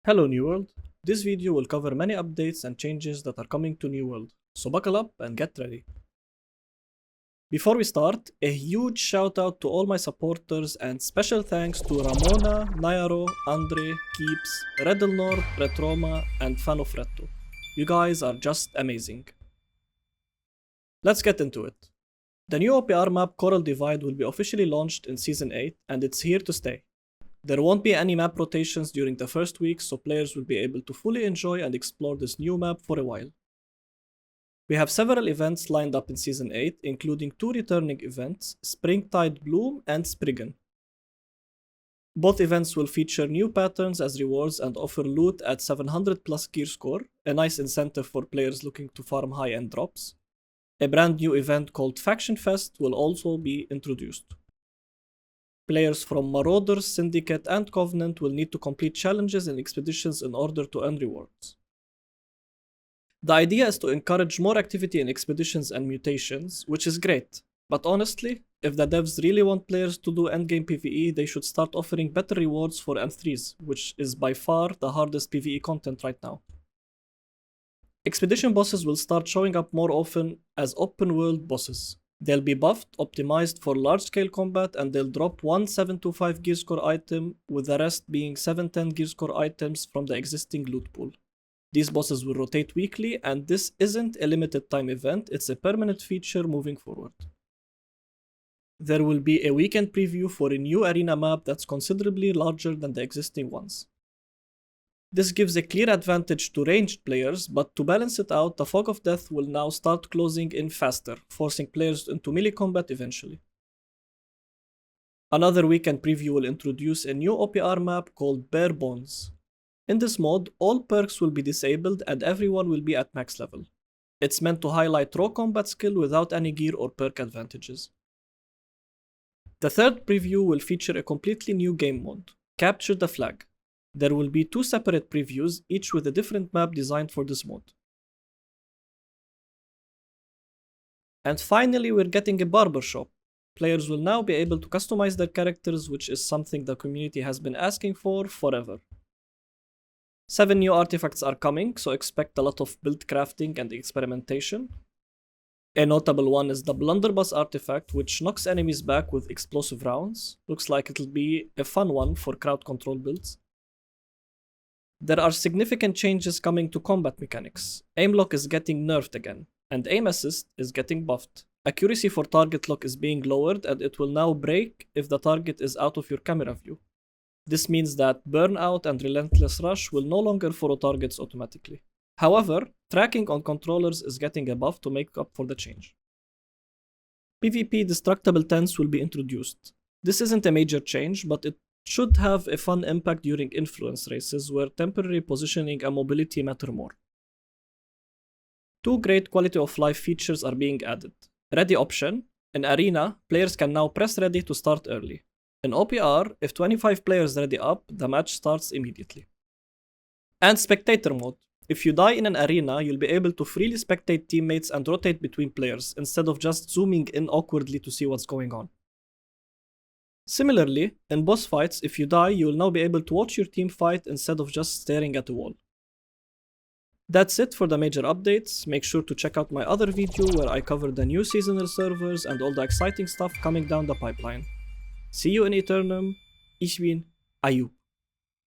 Hello New World. This video will cover many updates and changes that are coming to New World, so buckle up and get ready. Before we start, a huge shout out to all my supporters and special thanks to Ramona, Nairo, Andre, Keeps, Reddelnord, Retroma, and Fanofretto. You guys are just amazing. Let's get into it. The new OPR map Coral Divide will be officially launched in Season 8 and it's here to stay. There won't be any map rotations during the first week, so players will be able to fully enjoy and explore this new map for a while. We have several events lined up in Season 8, including 2 returning events, Springtide Bloom and Spriggan. Both events will feature new patterns as rewards and offer loot at 700 plus gear score, a nice incentive for players looking to farm high-end drops. A brand new event called Faction Fest will also be introduced. Players from Marauders, Syndicate, and Covenant will need to complete challenges and expeditions in order to earn rewards. The idea is to encourage more activity in expeditions and mutations, which is great, but honestly, if the devs really want players to do endgame PvE, they should start offering better rewards for M3s, which is by far the hardest PvE content right now. Expedition bosses will start showing up more often as open world bosses. They'll be buffed, optimized for large-scale combat, and they'll drop one 725 gear score item, with the rest being 710 gear score items from the existing loot pool. These bosses will rotate weekly, and this isn't a limited time event, it's a permanent feature moving forward. There will be a weekend preview for a new arena map that's considerably larger than the existing ones. This gives a clear advantage to ranged players, but to balance it out, the Fog of Death will now start closing in faster, forcing players into melee combat eventually. Another weekend preview will introduce a new OPR map called Bare Bones. In this mode, all perks will be disabled and everyone will be at max level. It's meant to highlight raw combat skill without any gear or perk advantages. The third preview will feature a completely new game mode, Capture the Flag. There will be 2 separate previews, each with a different map designed for this mode. And finally, we're getting a barbershop. Players will now be able to customize their characters, which is something the community has been asking for forever. 7 new artifacts are coming, so expect a lot of build crafting and experimentation. A notable one is the Blunderbuss artifact, which knocks enemies back with explosive rounds. Looks like it'll be a fun one for crowd control builds. There are significant changes coming to combat mechanics. Aim lock is getting nerfed again, and aim assist is getting buffed. Accuracy for target lock is being lowered, and it will now break if the target is out of your camera view. This means that Burnout and Relentless Rush will no longer follow targets automatically. However, tracking on controllers is getting a buff to make up for the change. PvP destructible tents will be introduced. This isn't a major change, but it should have a fun impact during influence races where temporary positioning and mobility matter more. 2 great quality of life features are being added. Ready option. In Arena, players can now press ready to start early. In OPR, if 25 players ready up, the match starts immediately. And Spectator mode. If you die in an arena, you'll be able to freely spectate teammates and rotate between players, instead of just zooming in awkwardly to see what's going on. Similarly, in boss fights, if you die, you will now be able to watch your team fight instead of just staring at a wall. That's it for the major updates. Make sure to check out my other video where I cover the new seasonal servers and all the exciting stuff coming down the pipeline. See you in Aeternum. IchBinAyoub.